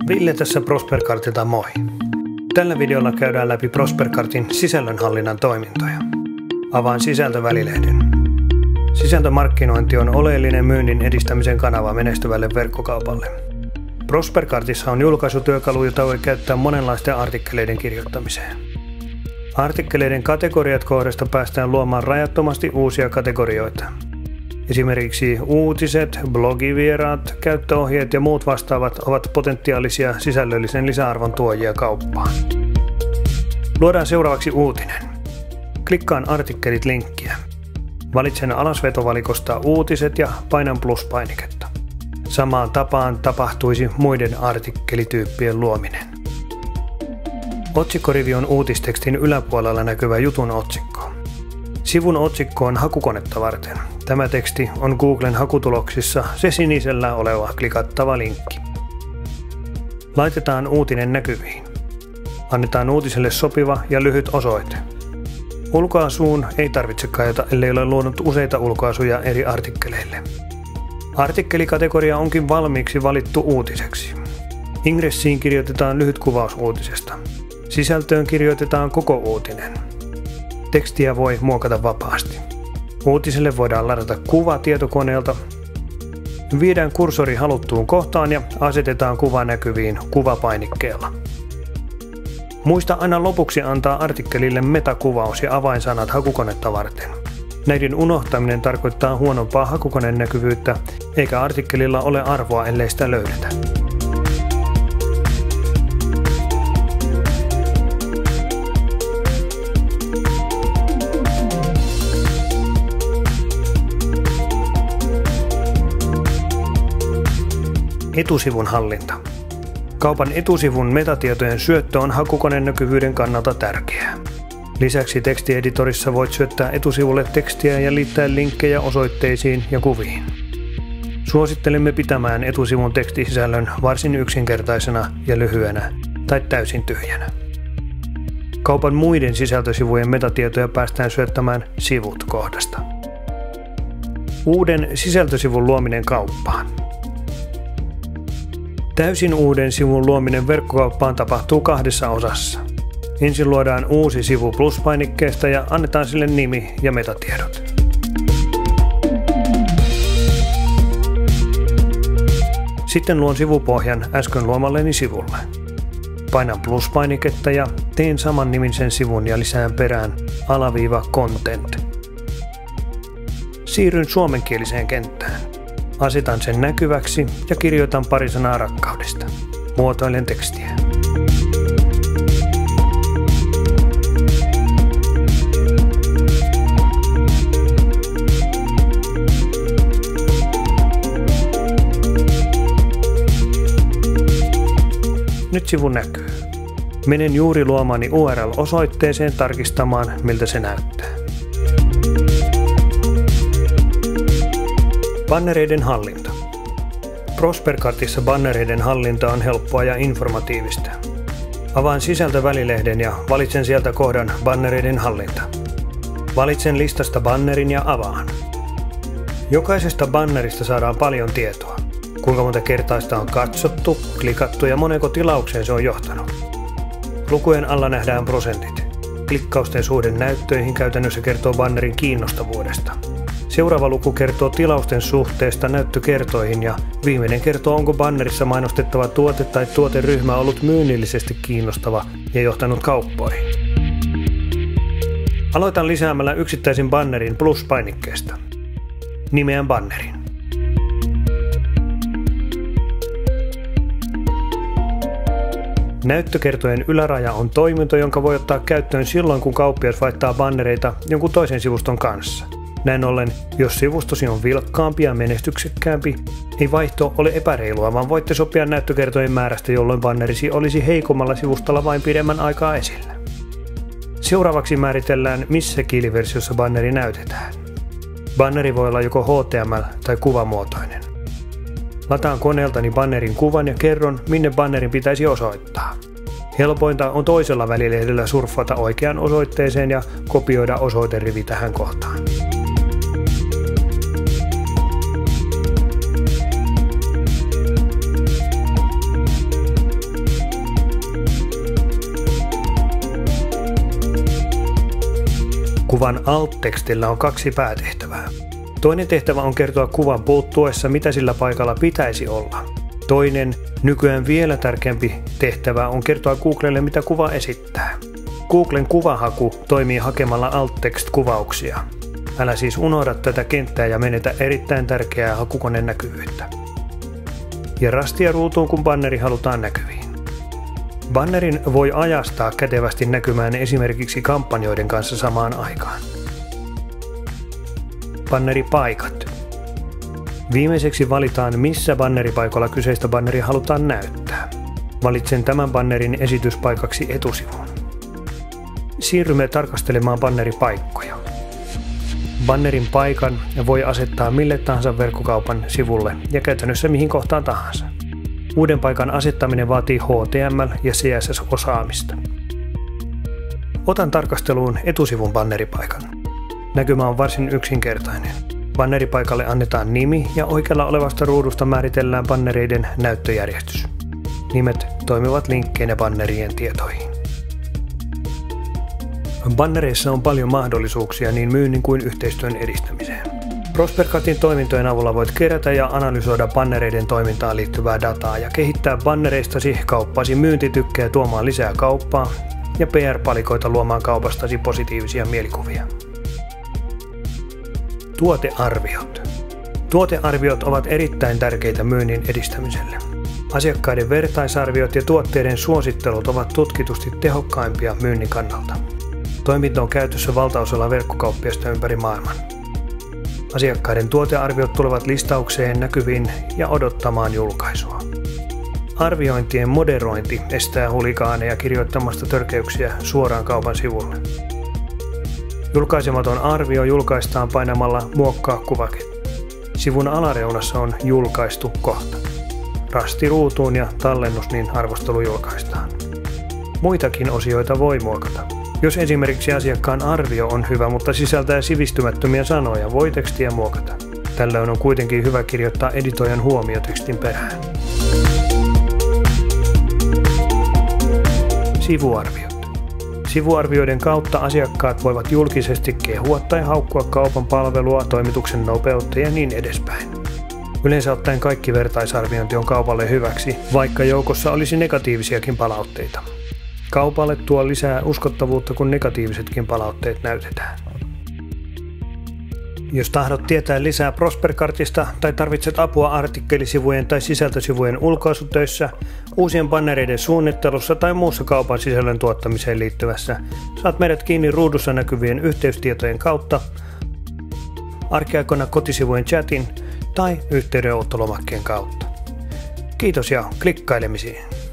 Ville tässä Prospercartilta moi. Tällä videolla käydään läpi Prospercartin sisällönhallinnan toimintoja. Avaan sisältövälilehden. Sisältömarkkinointi on oleellinen myynnin edistämisen kanava menestyvälle verkkokaupalle. Prospercartissa on julkaisutyökalu, jota voi käyttää monenlaisten artikkeleiden kirjoittamiseen. Artikkeleiden kategoriat kohdasta päästään luomaan rajattomasti uusia kategorioita. Esimerkiksi uutiset, blogivieraat, käyttöohjeet ja muut vastaavat ovat potentiaalisia sisällöllisen lisäarvon tuojia kauppaan. Luodaan seuraavaksi uutinen. Klikkaan artikkelit-linkkiä. Valitsen alasvetovalikosta uutiset ja painan plus-painiketta. Samaan tapaan tapahtuisi muiden artikkelityyppien luominen. Otsikkorivi on uutistekstin yläpuolella näkyvä jutun otsikko. Sivun otsikko on hakukonetta varten. Tämä teksti on Googlen hakutuloksissa se sinisellä oleva klikattava linkki. Laitetaan uutinen näkyviin. Annetaan uutiselle sopiva ja lyhyt osoite. Ulkoasuun ei tarvitse kajata, ellei ole luonut useita ulkoasuja eri artikkeleille. Artikkelikategoria onkin valmiiksi valittu uutiseksi. Ingressiin kirjoitetaan lyhyt kuvaus uutisesta. Sisältöön kirjoitetaan koko uutinen. Tekstiä voi muokata vapaasti. Uutiselle voidaan ladata kuva tietokoneelta. Viedään kursori haluttuun kohtaan ja asetetaan kuva näkyviin kuvapainikkeella. Muista aina lopuksi antaa artikkelille metakuvaus ja avainsanat hakukonetta varten. Näiden unohtaminen tarkoittaa huonompaa hakukoneen näkyvyyttä, eikä artikkelilla ole arvoa, ellei sitä löydetä. Etusivun hallinta. Kaupan etusivun metatietojen syöttö on hakukoneen näkyvyyden kannalta tärkeää. Lisäksi tekstieditorissa voit syöttää etusivulle tekstiä ja liittää linkkejä osoitteisiin ja kuviin. Suosittelemme pitämään etusivun tekstisisällön varsin yksinkertaisena ja lyhyenä tai täysin tyhjänä. Kaupan muiden sisältösivujen metatietoja päästään syöttämään sivut kohdasta. Uuden sisältösivun luominen kauppaan. Täysin uuden sivun luominen verkkokauppaan tapahtuu kahdessa osassa. Ensin luodaan uusi sivu pluspainikkeesta ja annetaan sille nimi ja metatiedot. Sitten luon sivupohjan äsken luomalleni sivulle. Painan pluspainiketta ja teen saman nimisen sivun ja lisään perään _content. Siirryn suomenkieliseen kenttään. Asetan sen näkyväksi ja kirjoitan pari sanaa rakkaudesta. Muotoilen tekstiä. Nyt sivu näkyy. Menen juuri luomani URL-osoitteeseen tarkistamaan, miltä se näyttää. Bannereiden hallinta. Prospercartissa bannereiden hallinta on helppoa ja informatiivista. Avaan sisältövälilehden ja valitsen sieltä kohdan bannereiden hallinta. Valitsen listasta bannerin ja avaan. Jokaisesta bannerista saadaan paljon tietoa. Kuinka monta kertaa sitä on katsottu, klikattu ja monenko tilaukseen se on johtanut. Lukujen alla nähdään prosentit. Klikkausten suhde näyttöihin käytännössä kertoo bannerin kiinnostavuudesta. Seuraava luku kertoo tilausten suhteesta näyttökertoihin ja viimeinen kertoo, onko bannerissa mainostettava tuote tai tuoteryhmä ollut myynnillisesti kiinnostava ja johtanut kauppoihin. Aloitan lisäämällä yksittäisen bannerin plus-painikkeesta. Nimeän bannerin. Näyttökertojen yläraja on toiminto, jonka voi ottaa käyttöön silloin, kun kauppias vaihtaa bannereita jonkun toisen sivuston kanssa. Näin ollen, jos sivustosi on vilkkaampi ja menestyksekkäämpi, ei vaihto ole epäreilua, vaan voitte sopia näyttökertojen määrästä, jolloin bannerisi olisi heikommalla sivustolla vain pidemmän aikaa esillä. Seuraavaksi määritellään, missä kieliversiossa banneri näytetään. Banneri voi olla joko HTML- tai kuvamuotoinen. Lataan koneeltani bannerin kuvan ja kerron, minne bannerin pitäisi osoittaa. Helpointa on toisella välilehdellä surffata oikeaan osoitteeseen ja kopioida osoiterivi tähän kohtaan. Kuvan alt-tekstillä on 2 päätehtävää. Toinen tehtävä on kertoa kuvan puuttuessa, mitä sillä paikalla pitäisi olla. Toinen, nykyään vielä tärkeämpi tehtävä on kertoa Googlelle, mitä kuva esittää. Googlen kuvahaku toimii hakemalla alt-text-kuvauksia. Älä siis unohda tätä kenttää ja menetä erittäin tärkeää hakukoneen näkyvyyttä. Ja rastia ruutuun, kun banneri halutaan näkyviin. Bannerin voi ajastaa kätevästi näkymään esimerkiksi kampanjoiden kanssa samaan aikaan. Banneripaikat. Viimeiseksi valitaan, missä banneripaikalla kyseistä banneria halutaan näyttää. Valitsen tämän bannerin esityspaikaksi etusivun. Siirrymme tarkastelemaan banneripaikkoja. Bannerin paikan voi asettaa mille tahansa verkkokaupan sivulle ja käytännössä mihin kohtaan tahansa. Uuden paikan asettaminen vaatii HTML- ja CSS-osaamista. Otan tarkasteluun etusivun banneripaikan. Näkymä on varsin yksinkertainen. Banneripaikalle annetaan nimi ja oikealla olevasta ruudusta määritellään bannereiden näyttöjärjestys. Nimet toimivat linkkeinä bannerien tietoihin. Bannereissa on paljon mahdollisuuksia niin myynnin kuin yhteistyön edistämiseen. Prospercartin toimintojen avulla voit kerätä ja analysoida bannereiden toimintaan liittyvää dataa ja kehittää bannereistasi kauppasi myyntitykkejä tuomaan lisää kauppaa ja PR-palikoita luomaan kaupastasi positiivisia mielikuvia. Tuotearviot. Tuotearviot ovat erittäin tärkeitä myynnin edistämiselle. Asiakkaiden vertaisarviot ja tuotteiden suosittelut ovat tutkitusti tehokkaimpia myynnin kannalta. Toiminto on käytössä valtaosalla verkkokauppiasta ympäri maailman. Asiakkaiden tuotearviot tulevat listaukseen näkyviin ja odottamaan julkaisua. Arviointien moderointi estää huligaaneja kirjoittamasta törkeyksiä suoraan kaupan sivulle. Julkaisematon arvio julkaistaan painamalla Muokkaa kuvake. Sivun alareunassa on julkaistu kohta. Rasti ruutuun ja tallennus, niin arvostelu julkaistaan. Muitakin osioita voi muokata. Jos esimerkiksi asiakkaan arvio on hyvä, mutta sisältää sivistymättömiä sanoja, voi tekstiä muokata. Tällöin on kuitenkin hyvä kirjoittaa editoijan huomio tekstin perään. Sivuarviot. Sivuarvioiden kautta asiakkaat voivat julkisesti kehua tai haukkua kaupan palvelua, toimituksen nopeutta ja niin edespäin. Yleensä ottaen kaikki vertaisarviointi on kaupalle hyväksi, vaikka joukossa olisi negatiivisiakin palautteita. Kaupalle tuo lisää uskottavuutta, kun negatiivisetkin palautteet näytetään. Jos tahdot tietää lisää Prospercartista tai tarvitset apua artikkelisivujen tai sisältösivujen ulkoasutöissä, uusien bannereiden suunnittelussa tai muussa kaupan sisällön tuottamiseen liittyvässä, saat meidät kiinni ruudussa näkyvien yhteystietojen kautta, arkiaikoina kotisivujen chatin tai yhteydenottolomakkeen kautta. Kiitos ja klikkailemisiin!